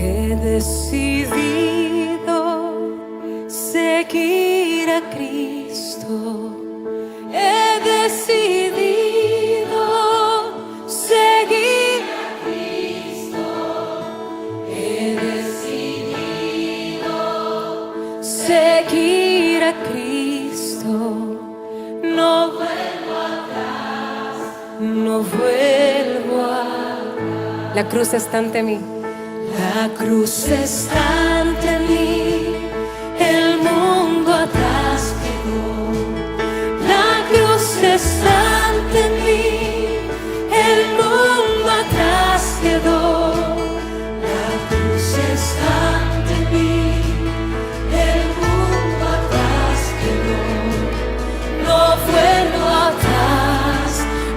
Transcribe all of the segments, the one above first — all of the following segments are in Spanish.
He decidido seguir a Cristo. He decidido seguir a Cristo. He decidido seguir a Cristo. No vuelvo atrás, no vuelvo atrás. La cruz está ante mí. La cruz está ante mí, el mundo atrás quedó. La cruz está ante mí, el mundo atrás quedó. La cruz está ante mí, el mundo atrás quedó. No vuelvo atrás,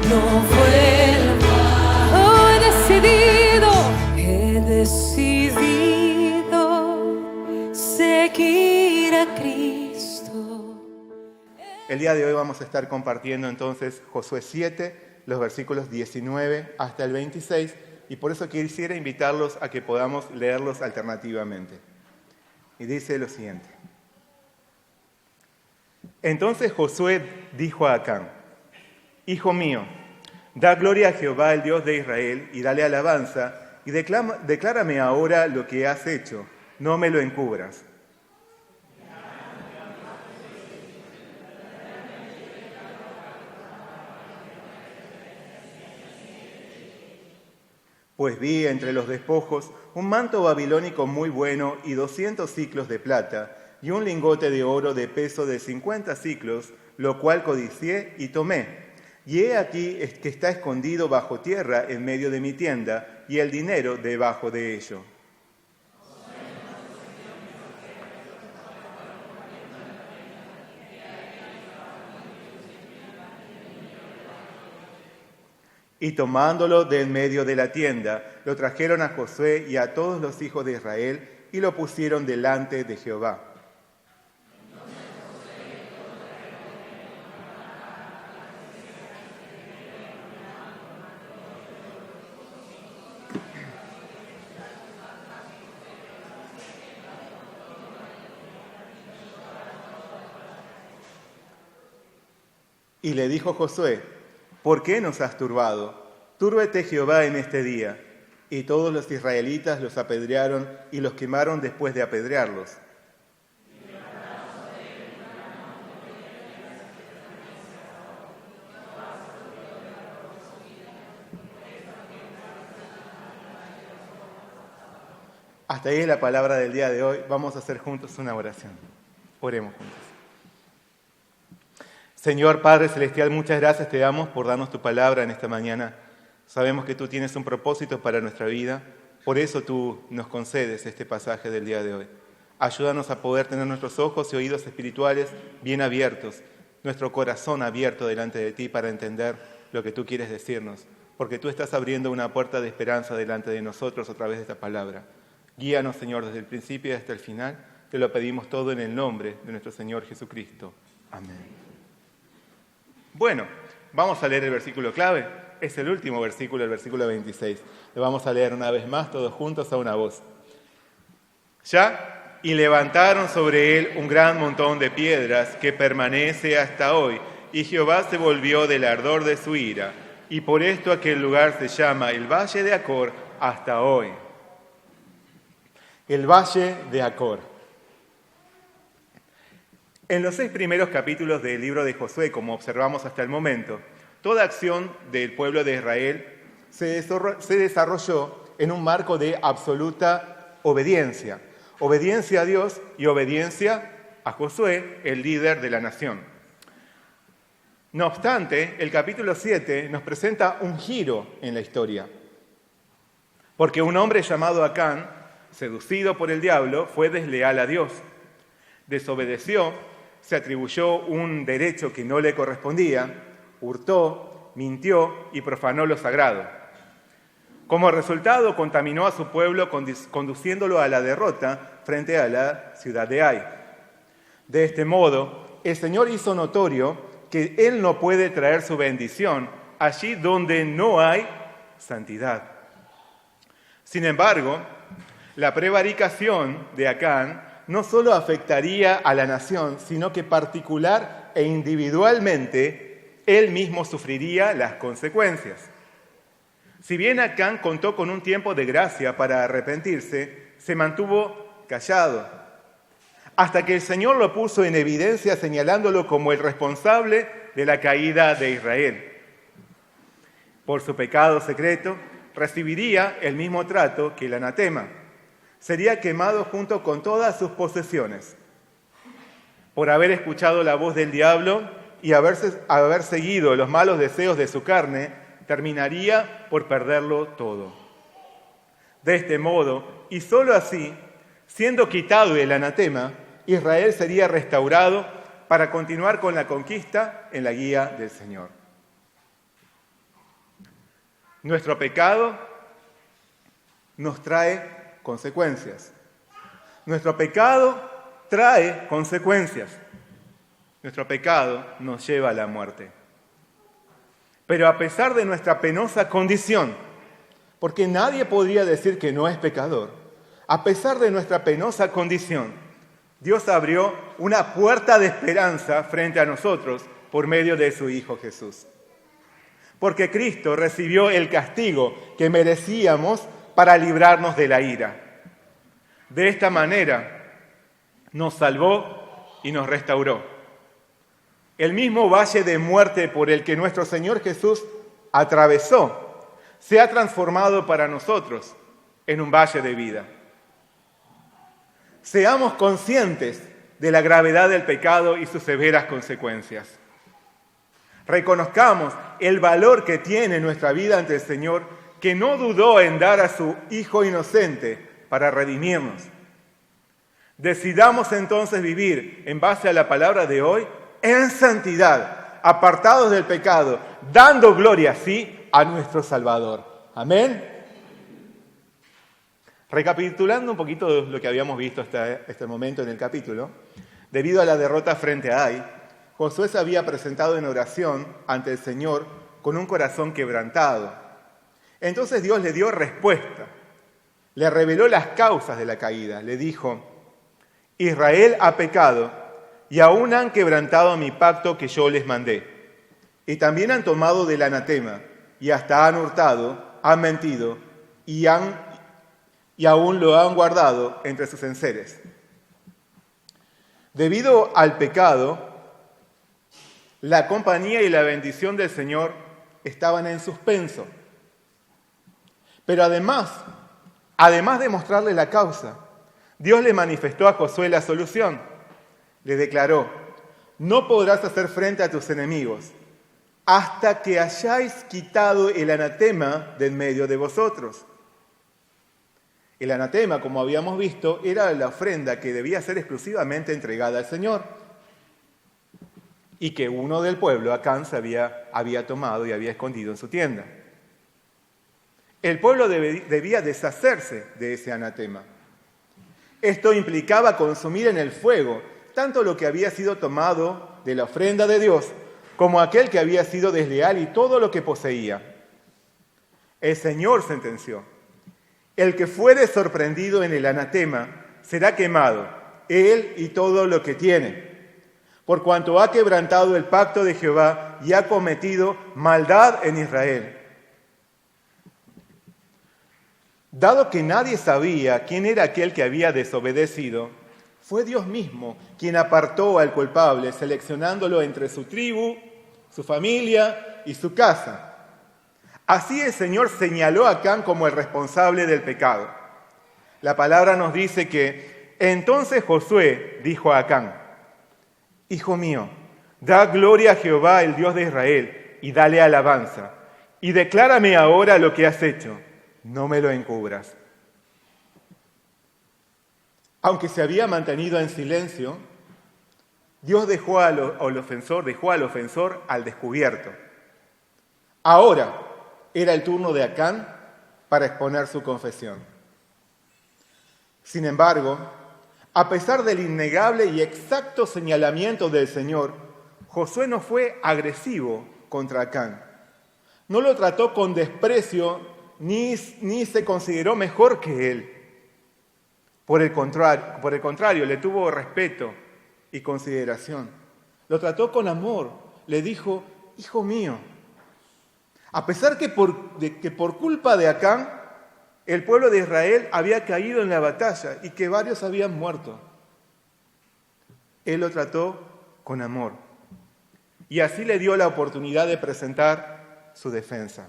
no vuelvo atrás. Oh, he decidido seguir a Cristo. El día de hoy vamos a estar compartiendo entonces Josué 7, los versículos 19 hasta el 26, y por eso quisiera invitarlos a que podamos leerlos alternativamente. Y dice lo siguiente. Entonces Josué dijo a Acán: Hijo mío, da gloria a Jehová, el Dios de Israel, y dale alabanza, y declárame ahora lo que has hecho, no me lo encubras. Pues vi entre los despojos un manto babilónico muy bueno y 200 siclos de plata, y un lingote de oro de peso de 50 siclos, lo cual codicié y tomé. Y he aquí que está escondido bajo tierra en medio de mi tienda, y el dinero debajo de ello. Y tomándolo de en medio de la tienda, lo trajeron a Josué y a todos los hijos de Israel, y lo pusieron delante de Jehová. Y le dijo Josué: ¿por qué nos has turbado? Túrbete Jehová en este día. Y todos los israelitas los apedrearon y los quemaron después de apedrearlos. Hasta ahí es la palabra del día de hoy. Vamos a hacer juntos una oración. Oremos juntos. Señor Padre Celestial, muchas gracias te damos por darnos tu palabra en esta mañana. Sabemos que tú tienes un propósito para nuestra vida, por eso tú nos concedes este pasaje del día de hoy. Ayúdanos a poder tener nuestros ojos y oídos espirituales bien abiertos, nuestro corazón abierto delante de ti para entender lo que tú quieres decirnos, porque tú estás abriendo una puerta de esperanza delante de nosotros a través de esta palabra. Guíanos, Señor, desde el principio hasta el final. Te lo pedimos todo en el nombre de nuestro Señor Jesucristo. Amén. Bueno, vamos a leer el versículo clave. Es el último versículo, el versículo 26. Lo vamos a leer una vez más, todos juntos a una voz. Ya, y levantaron sobre él un gran montón de piedras que permanece hasta hoy. Y Jehová se volvió del ardor de su ira. Y por esto aquel lugar se llama el Valle de Acor hasta hoy. El Valle de Acor. En los 6 primeros capítulos del libro de Josué, como observamos hasta el momento, toda acción del pueblo de Israel se desarrolló en un marco de absoluta obediencia. Obediencia a Dios y obediencia a Josué, el líder de la nación. No obstante, el capítulo 7 nos presenta un giro en la historia. Porque un hombre llamado Acán, seducido por el diablo, fue desleal a Dios. Desobedeció, se atribuyó un derecho que no le correspondía, hurtó, mintió y profanó lo sagrado. Como resultado, contaminó a su pueblo conduciéndolo a la derrota frente a la ciudad de Ai. De este modo, el Señor hizo notorio que Él no puede traer su bendición allí donde no hay santidad. Sin embargo, La prevaricación de Acán no solo afectaría a la nación, sino que particular e individualmente él mismo sufriría las consecuencias. Si bien Acán contó con un tiempo de gracia para arrepentirse, se mantuvo callado, hasta que el Señor lo puso en evidencia señalándolo como el responsable de la caída de Israel. Por su pecado secreto, recibiría el mismo trato que el anatema. Sería quemado junto con todas sus posesiones. Por haber escuchado la voz del diablo y haber seguido los malos deseos de su carne, terminaría por perderlo todo. De este modo, y sólo así, siendo quitado el anatema, Israel sería restaurado para continuar con la conquista en la guía del Señor. Nuestro pecado nos trae consecuencias. Nuestro pecado trae consecuencias. Nuestro pecado nos lleva a la muerte. Pero a pesar de nuestra penosa condición, porque nadie podría decir que no es pecador, a pesar de nuestra penosa condición, Dios abrió una puerta de esperanza frente a nosotros por medio de su Hijo Jesús. Porque Cristo recibió el castigo que merecíamos para librarnos de la ira. De esta manera nos salvó y nos restauró. El mismo valle de muerte por el que nuestro Señor Jesús atravesó se ha transformado para nosotros en un valle de vida. Seamos conscientes de la gravedad del pecado y sus severas consecuencias. Reconozcamos el valor que tiene nuestra vida ante el Señor, que no dudó en dar a su Hijo inocente para redimirnos. Decidamos entonces vivir en base a la palabra de hoy en santidad, apartados del pecado, dando gloria así a nuestro Salvador. Amén. Recapitulando un poquito de lo que habíamos visto hasta este momento en el capítulo, debido a la derrota frente a Ai, Josué se había presentado en oración ante el Señor con un corazón quebrantado. Entonces Dios le dio respuesta, le reveló las causas de la caída, le dijo: Israel ha pecado y aún han quebrantado mi pacto que yo les mandé. Y también han tomado del anatema y hasta han hurtado, han mentido y aún lo han guardado entre sus enseres. Debido al pecado, la compañía y la bendición del Señor estaban en suspenso. Pero además de mostrarle la causa, Dios le manifestó a Josué la solución. Le declaró: no podrás hacer frente a tus enemigos hasta que hayáis quitado el anatema del medio de vosotros. El anatema, como habíamos visto, era la ofrenda que debía ser exclusivamente entregada al Señor y que uno del pueblo, Acán, se había tomado y había escondido en su tienda. El pueblo debía deshacerse de ese anatema. Esto implicaba consumir en el fuego tanto lo que había sido tomado de la ofrenda de Dios como aquel que había sido desleal y todo lo que poseía. El Señor sentenció: el que fuere sorprendido en el anatema será quemado, él y todo lo que tiene, por cuanto ha quebrantado el pacto de Jehová y ha cometido maldad en Israel. Dado que nadie sabía quién era aquel que había desobedecido, fue Dios mismo quien apartó al culpable, seleccionándolo entre su tribu, su familia y su casa. Así el Señor señaló a Acán como el responsable del pecado. La palabra nos dice que entonces Josué dijo a Acán: Hijo mío, da gloria a Jehová, el Dios de Israel, y dale alabanza, y declárame ahora lo que has hecho. No me lo encubras. Aunque se había mantenido en silencio, Dios dejó al ofensor al descubierto. Ahora era el turno de Acán para exponer su confesión. Sin embargo, a pesar del innegable y exacto señalamiento del Señor, Josué no fue agresivo contra Acán. No lo trató con desprecio ni se consideró mejor que él. Por el contrario, le tuvo respeto y consideración. Lo trató con amor. Le dijo, hijo mío. A pesar que por culpa de Acán, el pueblo de Israel había caído en la batalla y que varios habían muerto. Él lo trató con amor. Y así le dio la oportunidad de presentar su defensa.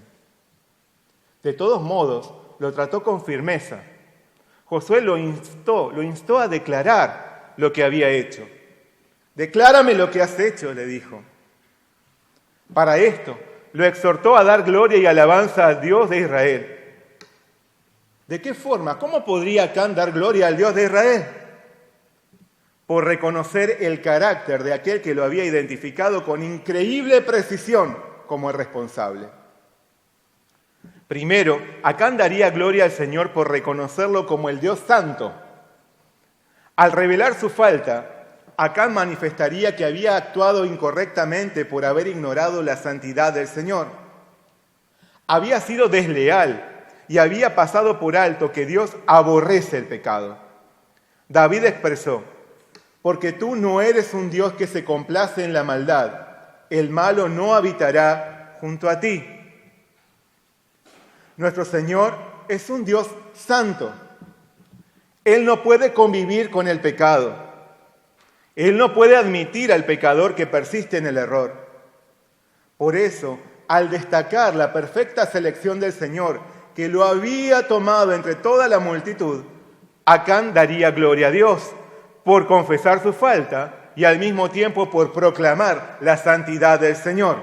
De todos modos, lo trató con firmeza. Josué lo instó a declarar lo que había hecho. Declárame lo que has hecho, le dijo. Para esto, lo exhortó a dar gloria y alabanza al Dios de Israel. ¿De qué forma? ¿Cómo podría Acán dar gloria al Dios de Israel? Por reconocer el carácter de aquel que lo había identificado con increíble precisión como el responsable. Primero, Acán daría gloria al Señor por reconocerlo como el Dios santo. Al revelar su falta, Acán manifestaría que había actuado incorrectamente por haber ignorado la santidad del Señor. Había sido desleal y había pasado por alto que Dios aborrece el pecado. David expresó, porque tú no eres un Dios que se complace en la maldad, el malo no habitará junto a ti. Nuestro Señor es un Dios santo. Él no puede convivir con el pecado. Él no puede admitir al pecador que persiste en el error. Por eso, al destacar la perfecta selección del Señor, que lo había tomado entre toda la multitud, Acán daría gloria a Dios por confesar su falta y al mismo tiempo por proclamar la santidad del Señor.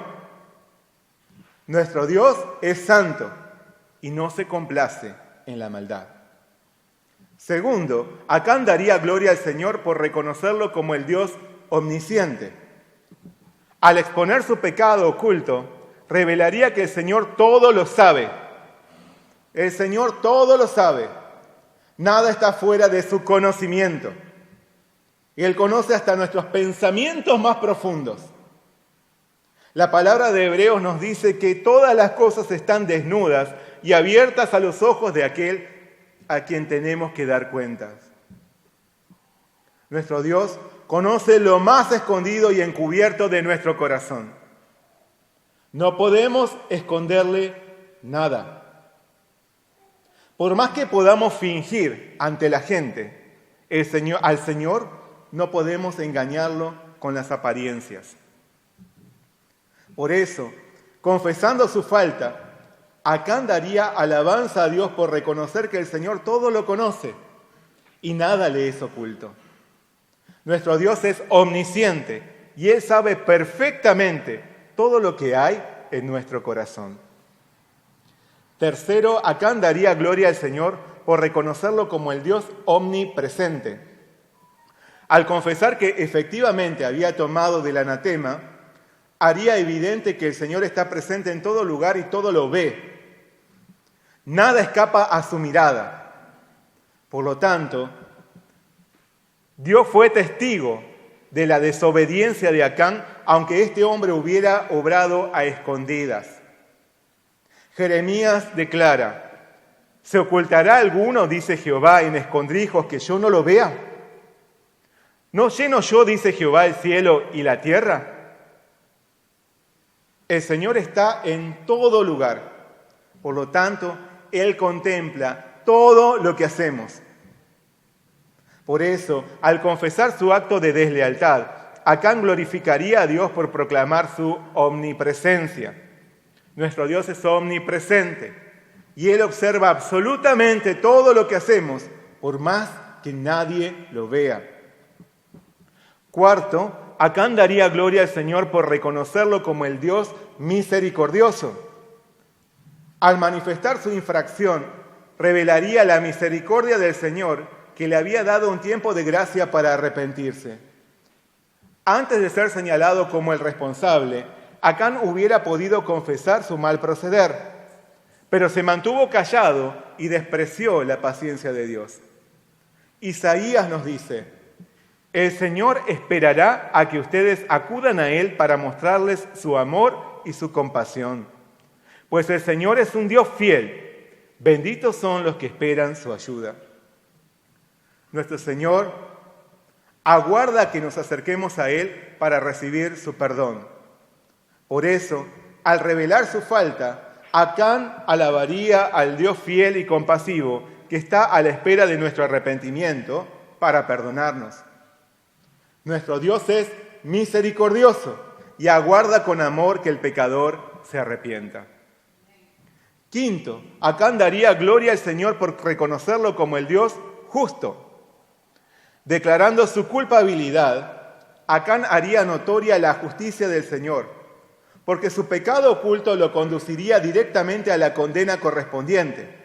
Nuestro Dios es santo y no se complace en la maldad. Segundo, Acán daría gloria al Señor por reconocerlo como el Dios omnisciente. Al exponer su pecado oculto, revelaría que el Señor todo lo sabe. El Señor todo lo sabe. Nada está fuera de su conocimiento. Él conoce hasta nuestros pensamientos más profundos. La palabra de Hebreos nos dice que todas las cosas están desnudas y abiertas a los ojos de aquel a quien tenemos que dar cuentas. Nuestro Dios conoce lo más escondido y encubierto de nuestro corazón. No podemos esconderle nada. Por más que podamos fingir ante la gente, al Señor no podemos engañarlo con las apariencias. Por eso, confesando su falta, Acán daría alabanza a Dios por reconocer que el Señor todo lo conoce y nada le es oculto. Nuestro Dios es omnisciente y Él sabe perfectamente todo lo que hay en nuestro corazón. Tercero, Acán daría gloria al Señor por reconocerlo como el Dios omnipresente. Al confesar que efectivamente había tomado del anatema, haría evidente que el Señor está presente en todo lugar y todo lo ve. Nada escapa a su mirada. Por lo tanto, Dios fue testigo de la desobediencia de Acán, aunque este hombre hubiera obrado a escondidas. Jeremías declara, ¿se ocultará alguno, dice Jehová, en escondrijos que yo no lo vea? ¿No lleno yo, dice Jehová, el cielo y la tierra? El Señor está en todo lugar. Por lo tanto, Él contempla todo lo que hacemos. Por eso, al confesar su acto de deslealtad, Acán glorificaría a Dios por proclamar su omnipresencia. Nuestro Dios es omnipresente y Él observa absolutamente todo lo que hacemos, por más que nadie lo vea. Cuarto, Acán daría gloria al Señor por reconocerlo como el Dios misericordioso. Al manifestar su infracción, revelaría la misericordia del Señor que le había dado un tiempo de gracia para arrepentirse. Antes de ser señalado como el responsable, Acán hubiera podido confesar su mal proceder, pero se mantuvo callado y despreció la paciencia de Dios. Isaías nos dice, el Señor esperará a que ustedes acudan a Él para mostrarles su amor y su compasión. Pues el Señor es un Dios fiel. Benditos son los que esperan su ayuda. Nuestro Señor aguarda que nos acerquemos a Él para recibir su perdón. Por eso, al revelar su falta, Acán alabaría al Dios fiel y compasivo que está a la espera de nuestro arrepentimiento para perdonarnos. Nuestro Dios es misericordioso y aguarda con amor que el pecador se arrepienta. Quinto, Acán daría gloria al Señor por reconocerlo como el Dios justo. Declarando su culpabilidad, Acán haría notoria la justicia del Señor, porque su pecado oculto lo conduciría directamente a la condena correspondiente.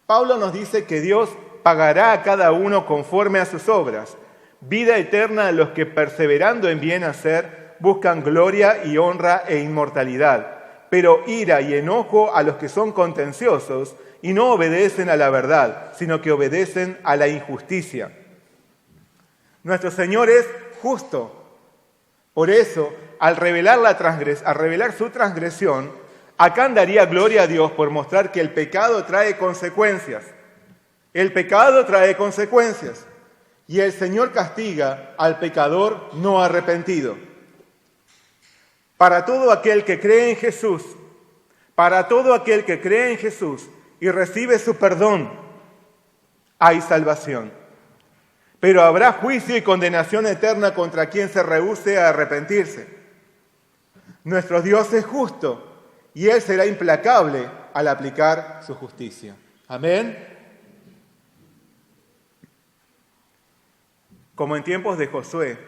Pablo nos dice que Dios pagará a cada uno conforme a sus obras, vida eterna a los que perseverando en bien hacer buscan gloria y honra e inmortalidad, pero ira y enojo a los que son contenciosos y no obedecen a la verdad, sino que obedecen a la injusticia. Nuestro Señor es justo. Por eso, al revelar su transgresión, Acán daría gloria a Dios por mostrar que el pecado trae consecuencias. El pecado trae consecuencias. Y el Señor castiga al pecador no arrepentido. Para todo aquel que cree en Jesús, y recibe su perdón, hay salvación. Pero habrá juicio y condenación eterna contra quien se rehúse a arrepentirse. Nuestro Dios es justo y Él será implacable al aplicar su justicia. Amén. Como en tiempos de Josué,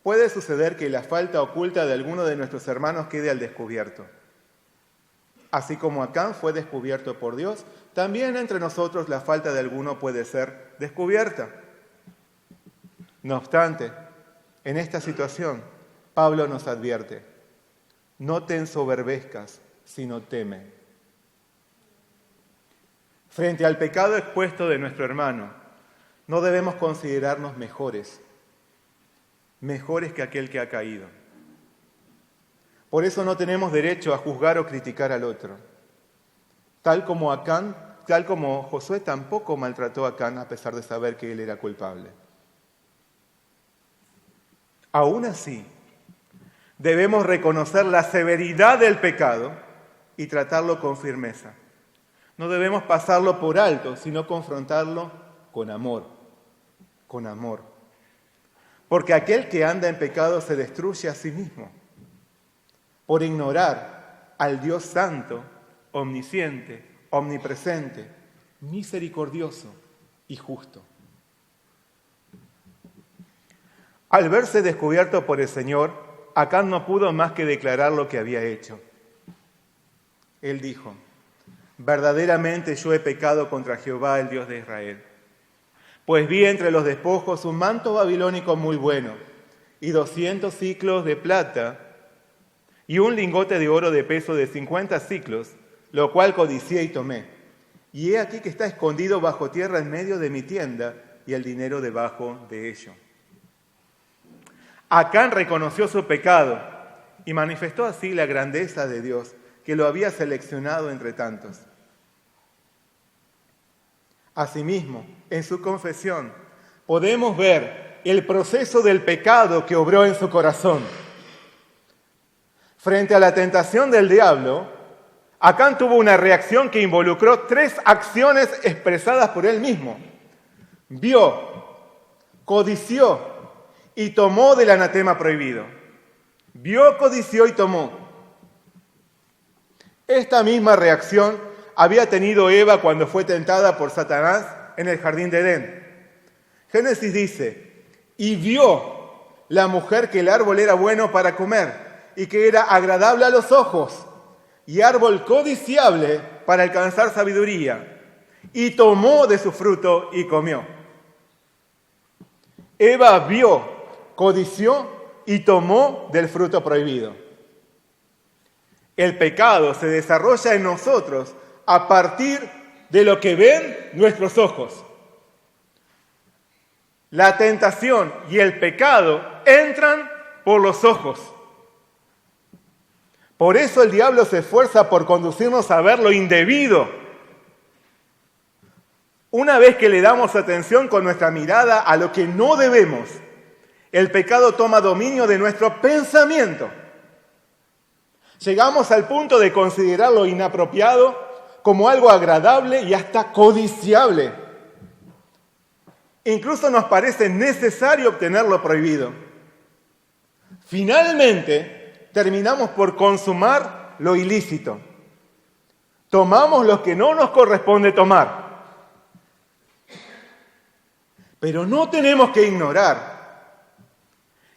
puede suceder que la falta oculta de alguno de nuestros hermanos quede al descubierto. Así como Acán fue descubierto por Dios, también entre nosotros la falta de alguno puede ser descubierta. No obstante, en esta situación, Pablo nos advierte: no te ensoberbezcas, sino teme. Frente al pecado expuesto de nuestro hermano, no debemos considerarnos mejores que aquel que ha caído. Por eso no tenemos derecho a juzgar o criticar al otro. Tal como Josué tampoco maltrató a Acán a pesar de saber que él era culpable. Aún así, debemos reconocer la severidad del pecado y tratarlo con firmeza. No debemos pasarlo por alto, sino confrontarlo con amor. Con amor. Porque aquel que anda en pecado se destruye a sí mismo por ignorar al Dios santo, omnisciente, omnipresente, misericordioso y justo. Al verse descubierto por el Señor, Acán no pudo más que declarar lo que había hecho. Él dijo: verdaderamente yo he pecado contra Jehová, el Dios de Israel. Pues vi entre los despojos un manto babilónico muy bueno, y 200 siclos de plata, y un lingote de oro de peso de 50 siclos, lo cual codicié y tomé. Y he aquí que está escondido bajo tierra en medio de mi tienda, y el dinero debajo de ello. Acán reconoció su pecado y manifestó así la grandeza de Dios, que lo había seleccionado entre tantos. Asimismo, en su confesión, podemos ver el proceso del pecado que obró en su corazón. Frente a la tentación del diablo, Acán tuvo una reacción que involucró 3 acciones expresadas por él mismo. Vio, codició y tomó del anatema prohibido. Vio, codició y tomó. Esta misma reacción había tenido Eva cuando fue tentada por Satanás en el jardín de Edén. Génesis dice: y vio la mujer que el árbol era bueno para comer y que era agradable a los ojos y árbol codiciable para alcanzar sabiduría, y tomó de su fruto y comió. Eva vio, codició y tomó del fruto prohibido. El pecado se desarrolla en nosotros a partir de lo que ven nuestros ojos. La tentación y el pecado entran por los ojos. Por eso el diablo se esfuerza por conducirnos a ver lo indebido. Una vez que le damos atención con nuestra mirada a lo que no debemos, el pecado toma dominio de nuestro pensamiento. Llegamos al punto de considerar lo inapropiado como algo agradable y hasta codiciable. Incluso nos parece necesario obtener lo prohibido. Finalmente, terminamos por consumar lo ilícito. Tomamos lo que no nos corresponde tomar. Pero no tenemos que ignorar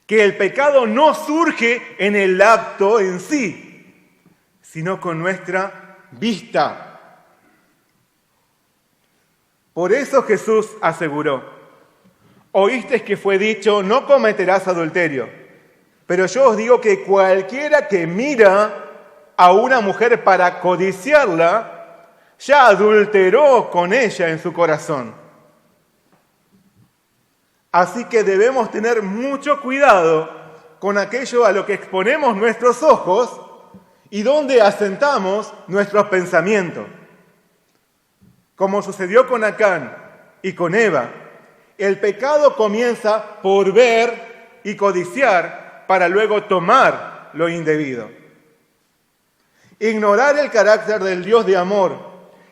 que el pecado no surge en el acto en sí, sino con nuestra vista. Por eso Jesús aseguró: oísteis que fue dicho, no cometerás adulterio. Pero yo os digo que cualquiera que mira a una mujer para codiciarla, ya adulteró con ella en su corazón. Así que debemos tener mucho cuidado con aquello a lo que exponemos nuestros ojos y donde asentamos nuestros pensamientos. Como sucedió con Acán y con Eva, el pecado comienza por ver y codiciar para luego tomar lo indebido. Ignorar el carácter del Dios de amor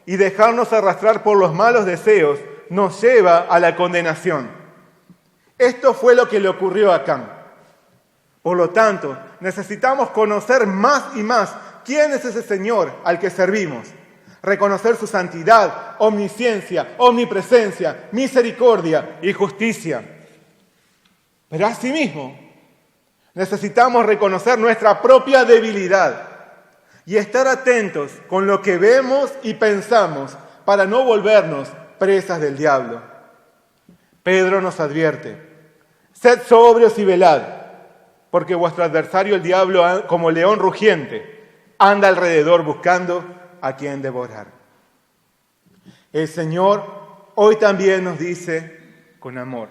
y dejarnos arrastrar por los malos deseos nos lleva a la condenación. Esto fue lo que le ocurrió a Acán. Por lo tanto, necesitamos conocer más y más quién es ese Señor al que servimos. Reconocer su santidad, omnisciencia, omnipresencia, misericordia y justicia. Pero asimismo, necesitamos reconocer nuestra propia debilidad y estar atentos con lo que vemos y pensamos para no volvernos presas del diablo. Pedro nos advierte: sed sobrios y velad, porque vuestro adversario el diablo, como león rugiente, anda alrededor buscando a quien devorar. El Señor hoy también nos dice con amor: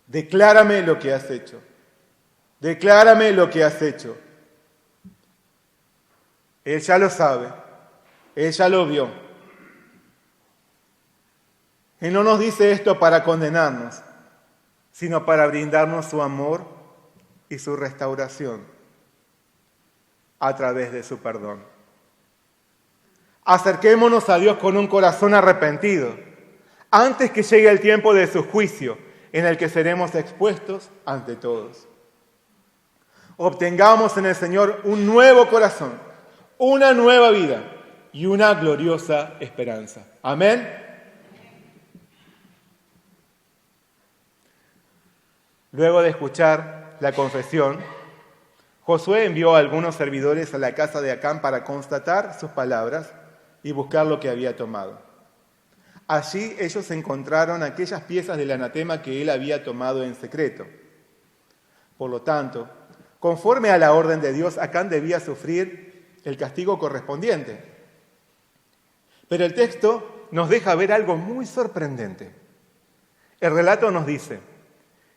declárame lo que has hecho. Declárame lo que has hecho. Él ya lo sabe. Él ya lo vio. Él no nos dice esto para condenarnos, sino para brindarnos su amor y su restauración a través de su perdón. Acerquémonos a Dios con un corazón arrepentido, antes que llegue el tiempo de su juicio, en el que seremos expuestos ante todos. Obtengamos en el Señor un nuevo corazón, una nueva vida y una gloriosa esperanza. Amén. Luego de escuchar la confesión, Josué envió a algunos servidores a la casa de Acán para constatar sus palabras y buscar lo que había tomado. Allí ellos encontraron aquellas piezas del anatema que él había tomado en secreto. Por lo tanto, conforme a la orden de Dios, Acán debía sufrir el castigo correspondiente. Pero el texto nos deja ver algo muy sorprendente. El relato nos dice: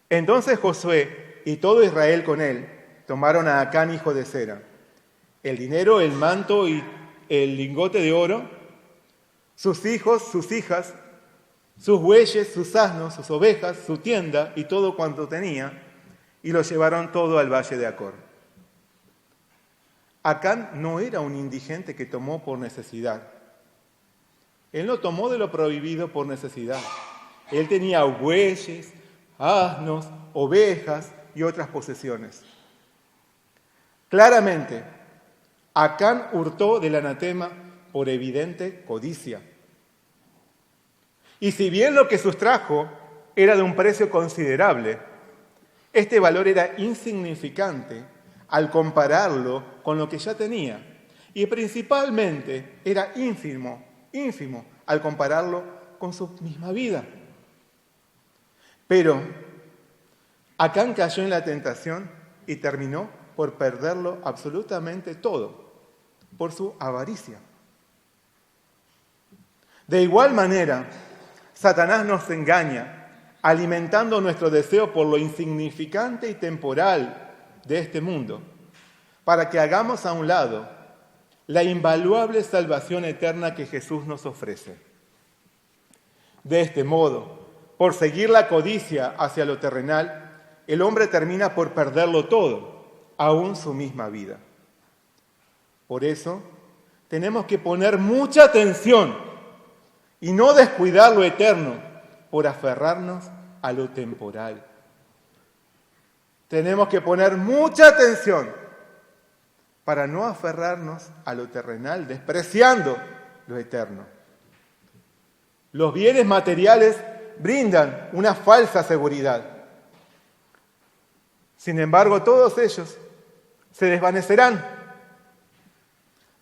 entonces Josué y todo Israel con él tomaron a Acán, hijo de Zera, el dinero, el manto y el lingote de oro, sus hijos, sus hijas, sus bueyes, sus asnos, sus ovejas, su tienda y todo cuanto tenía, y lo llevaron todo al valle de Acor. Acán no era un indigente que tomó por necesidad. Él no tomó de lo prohibido por necesidad. Él tenía bueyes, asnos, ovejas y otras posesiones. Claramente, Acán hurtó del anatema por evidente codicia. Y si bien lo que sustrajo era de un precio considerable, este valor era insignificante al compararlo con lo que ya tenía. Y principalmente era ínfimo al compararlo con su misma vida. Pero Acán cayó en la tentación y terminó por perderlo absolutamente todo, por su avaricia. De igual manera, Satanás nos engaña, alimentando nuestro deseo por lo insignificante y temporal de este mundo, para que hagamos a un lado la invaluable salvación eterna que Jesús nos ofrece. De este modo, por seguir la codicia hacia lo terrenal, el hombre termina por perderlo todo, aún su misma vida. Por eso, tenemos que poner mucha atención y no descuidar lo eterno por aferrarnos a lo temporal. Tenemos que poner mucha atención para no aferrarnos a lo terrenal, despreciando lo eterno. Los bienes materiales brindan una falsa seguridad. Sin embargo, todos ellos se desvanecerán.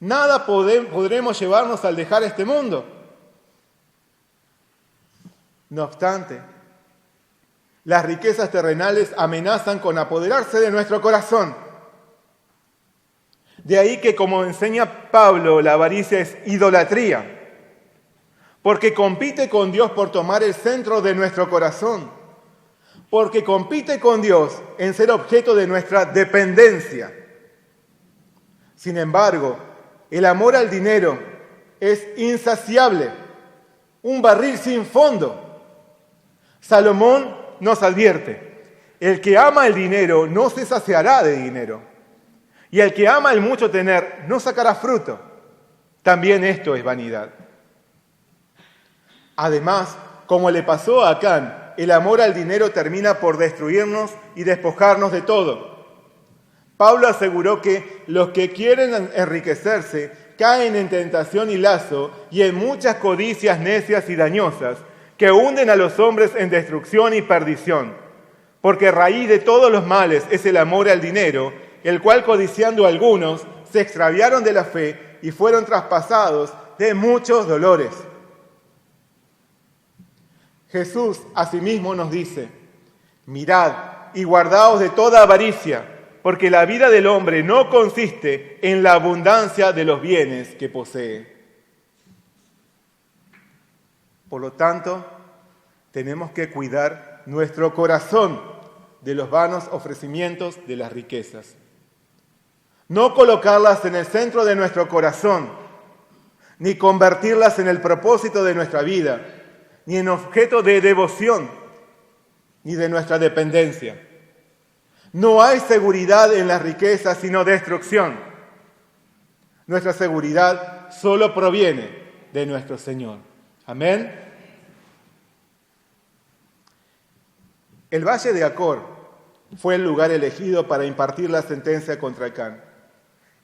Nada podremos llevarnos al dejar este mundo. No obstante, las riquezas terrenales amenazan con apoderarse de nuestro corazón. De ahí que, como enseña Pablo, la avaricia es idolatría, porque compite con Dios por tomar el centro de nuestro corazón, porque compite con Dios en ser objeto de nuestra dependencia. Sin embargo, el amor al dinero es insaciable, un barril sin fondo. Salomón nos advierte: el que ama el dinero no se saciará de dinero, y el que ama el mucho tener no sacará fruto. También esto es vanidad. Además, como le pasó a Acán, el amor al dinero termina por destruirnos y despojarnos de todo. Pablo aseguró que los que quieren enriquecerse caen en tentación y lazo y en muchas codicias necias y dañosas que hunden a los hombres en destrucción y perdición. Porque raíz de todos los males es el amor al dinero, el cual, codiciando algunos, se extraviaron de la fe y fueron traspasados de muchos dolores. Jesús asimismo nos dice: mirad y guardaos de toda avaricia, porque la vida del hombre no consiste en la abundancia de los bienes que posee. Por lo tanto, tenemos que cuidar nuestro corazón de los vanos ofrecimientos de las riquezas. No colocarlas en el centro de nuestro corazón, ni convertirlas en el propósito de nuestra vida, ni en objeto de devoción, ni de nuestra dependencia. No hay seguridad en las riquezas, sino destrucción. Nuestra seguridad solo proviene de nuestro Señor. Amén. El valle de Acor fue el lugar elegido para impartir la sentencia contra Acán.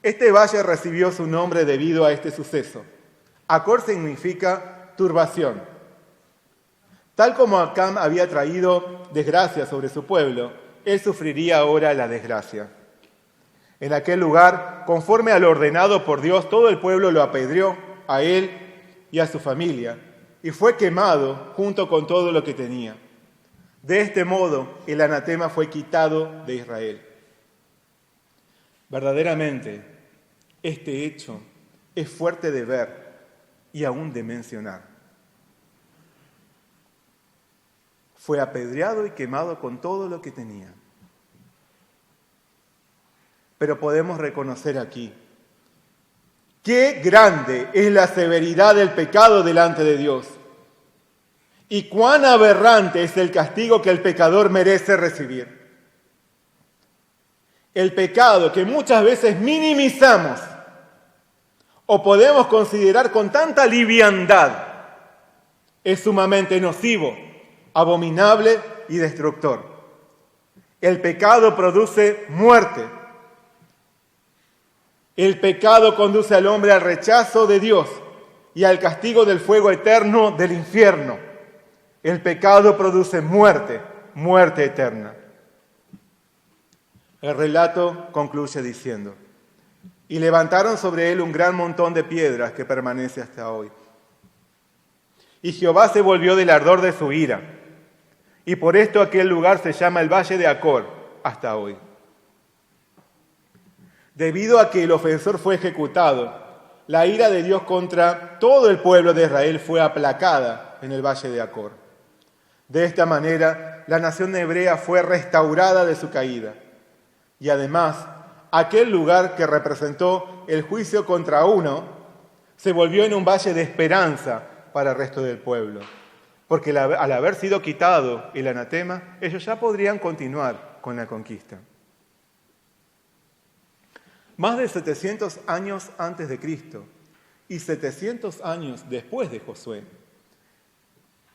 Este valle recibió su nombre debido a este suceso. Acor significa turbación. Tal como Acán había traído desgracia sobre su pueblo, él sufriría ahora la desgracia. En aquel lugar, conforme a lo ordenado por Dios, todo el pueblo lo apedreó a él y a su familia, y fue quemado junto con todo lo que tenía. De este modo, el anatema fue quitado de Israel. Verdaderamente, este hecho es fuerte de ver y aún de mencionar. Fue apedreado y quemado con todo lo que tenía. Pero podemos reconocer aquí qué grande es la severidad del pecado delante de Dios y cuán aberrante es el castigo que el pecador merece recibir. El pecado que muchas veces minimizamos o podemos considerar con tanta liviandad es sumamente nocivo, abominable y destructor. El pecado produce muerte. El pecado conduce al hombre al rechazo de Dios y al castigo del fuego eterno del infierno. El pecado produce muerte, muerte eterna. El relato concluye diciendo: y levantaron sobre él un gran montón de piedras que permanece hasta hoy. Y Jehová se volvió del ardor de su ira, y por esto aquel lugar se llama el Valle de Acor hasta hoy. Debido a que el ofensor fue ejecutado, la ira de Dios contra todo el pueblo de Israel fue aplacada en el Valle de Acor. De esta manera, la nación hebrea fue restaurada de su caída. Y además, aquel lugar que representó el juicio contra uno, se volvió en un valle de esperanza para el resto del pueblo. porque al haber sido quitado el anatema, ellos ya podrían continuar con la conquista. Más de 700 años antes de Cristo y 700 años después de Josué,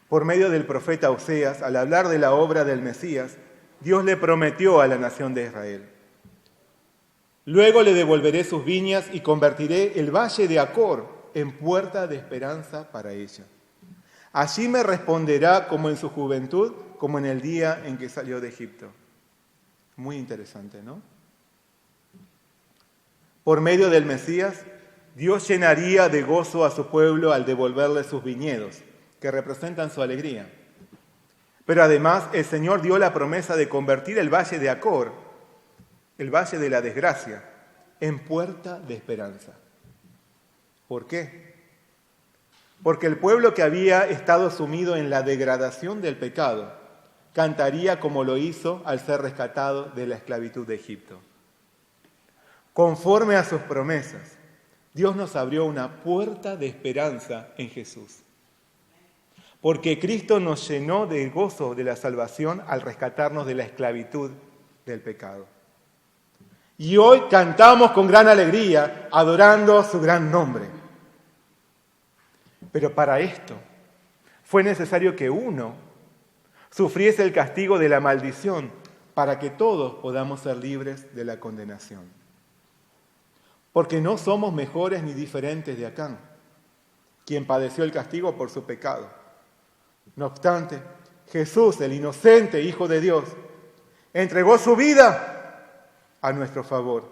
por medio del profeta Oseas, al hablar de la obra del Mesías, Dios le prometió a la nación de Israel: luego le devolveré sus viñas y convertiré el valle de Acor en puerta de esperanza para ella. Allí me responderá como en su juventud, como en el día en que salió de Egipto. Muy interesante, ¿no? Por medio del Mesías, Dios llenaría de gozo a su pueblo al devolverle sus viñedos, que representan su alegría. Pero además el Señor dio la promesa de convertir el valle de Acor, el valle de la desgracia, en puerta de esperanza. ¿Por qué? Porque el pueblo que había estado sumido en la degradación del pecado cantaría como lo hizo al ser rescatado de la esclavitud de Egipto. Conforme a sus promesas, Dios nos abrió una puerta de esperanza en Jesús. Porque Cristo nos llenó de gozo de la salvación al rescatarnos de la esclavitud del pecado. Y hoy cantamos con gran alegría, adorando su gran nombre. Pero para esto fue necesario que uno sufriese el castigo de la maldición para que todos podamos ser libres de la condenación. Porque no somos mejores ni diferentes de Acán, quien padeció el castigo por su pecado. No obstante, Jesús, el inocente Hijo de Dios, entregó su vida a nuestro favor.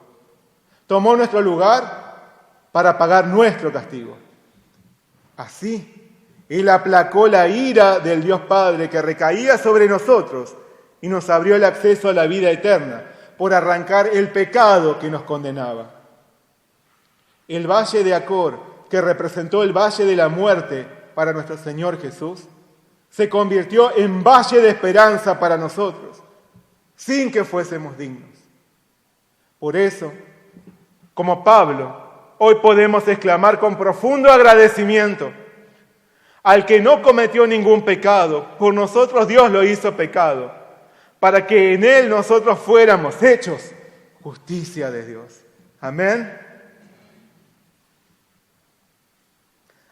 Tomó nuestro lugar para pagar nuestro castigo. Así, Él aplacó la ira del Dios Padre que recaía sobre nosotros y nos abrió el acceso a la vida eterna por arrancar el pecado que nos condenaba. El valle de Acor, que representó el valle de la muerte para nuestro Señor Jesús, se convirtió en valle de esperanza para nosotros, sin que fuésemos dignos. Por eso, como Pablo, hoy podemos exclamar con profundo agradecimiento: al que no cometió ningún pecado, por nosotros Dios lo hizo pecado, para que en él nosotros fuéramos hechos justicia de Dios. Amén.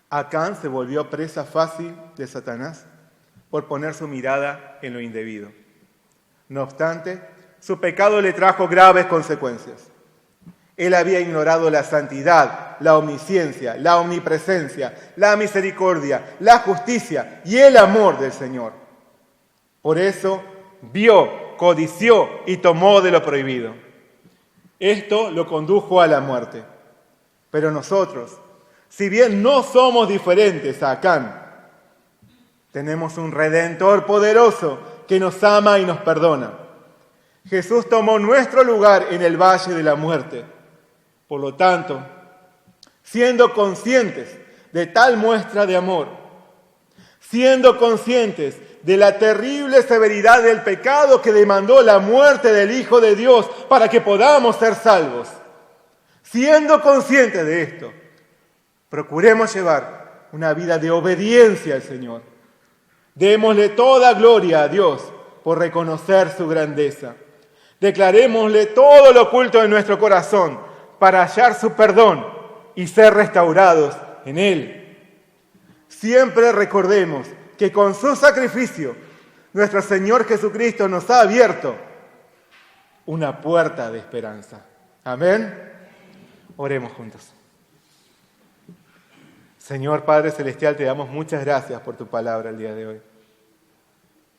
Acán se volvió presa fácil de Satanás por poner su mirada en lo indebido. No obstante, su pecado le trajo graves consecuencias. Él había ignorado la santidad, la omnisciencia, la omnipresencia, la misericordia, la justicia y el amor del Señor. Por eso vio, codició y tomó de lo prohibido. Esto lo condujo a la muerte. Pero nosotros, si bien no somos diferentes a Acán, tenemos un Redentor poderoso que nos ama y nos perdona. Jesús tomó nuestro lugar en el valle de la muerte. Por lo tanto, siendo conscientes de tal muestra de amor, siendo conscientes de la terrible severidad del pecado que demandó la muerte del Hijo de Dios para que podamos ser salvos, siendo conscientes de esto, procuremos llevar una vida de obediencia al Señor. Démosle toda gloria a Dios por reconocer su grandeza. Declarémosle todo lo oculto de nuestro corazón para hallar su perdón y ser restaurados en Él. Siempre recordemos que con su sacrificio, nuestro Señor Jesucristo nos ha abierto una puerta de esperanza. Amén. Oremos juntos. Señor Padre Celestial, te damos muchas gracias por tu palabra el día de hoy.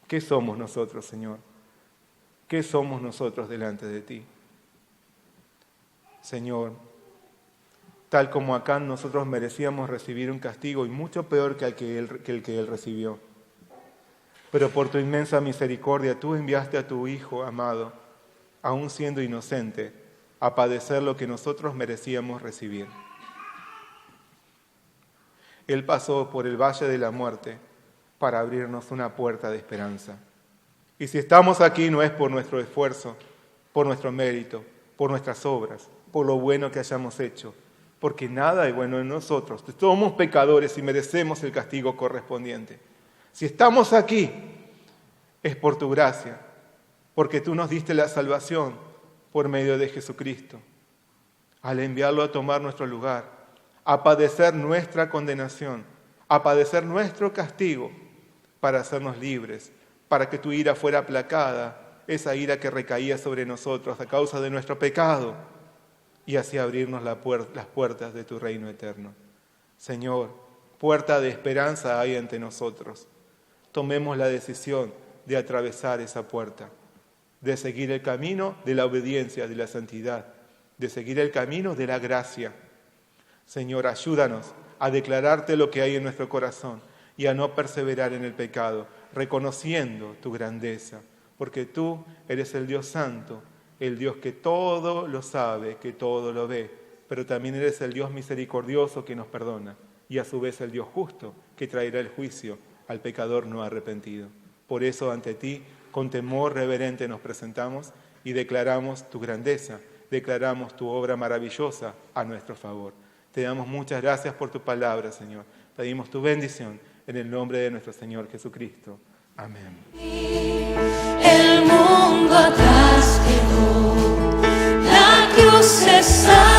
¿Qué somos nosotros, Señor? ¿Qué somos nosotros delante de ti? Señor, tal como Acán, nosotros merecíamos recibir un castigo y mucho peor que el que él recibió. Pero por tu inmensa misericordia, tú enviaste a tu Hijo amado, aún siendo inocente, a padecer lo que nosotros merecíamos recibir. Él pasó por el valle de la muerte para abrirnos una puerta de esperanza. Y si estamos aquí no es por nuestro esfuerzo, por nuestro mérito, por nuestras obras, por lo bueno que hayamos hecho, porque nada es bueno en nosotros. Somos pecadores y merecemos el castigo correspondiente, Si estamos aquí, es por tu gracia, porque tú nos diste la salvación por medio de Jesucristo, al enviarlo a tomar nuestro lugar, a padecer nuestra condenación, a padecer nuestro castigo, para hacernos libres, para que tu ira fuera aplacada, esa ira que recaía sobre nosotros a causa de nuestro pecado, y así abrirnos las puertas de tu reino eterno. Señor, puerta de esperanza hay ante nosotros. Tomemos la decisión de atravesar esa puerta, de seguir el camino de la obediencia, de la santidad, de seguir el camino de la gracia. Señor, ayúdanos a declararte lo que hay en nuestro corazón y a no perseverar en el pecado, reconociendo tu grandeza, porque tú eres el Dios santo, el Dios que todo lo sabe, que todo lo ve, pero también eres el Dios misericordioso que nos perdona y a su vez el Dios justo que traerá el juicio al pecador no arrepentido. Por eso ante ti, con temor reverente nos presentamos y declaramos tu grandeza, declaramos tu obra maravillosa a nuestro favor. Te damos muchas gracias por tu palabra, Señor. Pedimos tu bendición en el nombre de nuestro Señor Jesucristo. Amén. El mundo atrás quedó, la cruz está.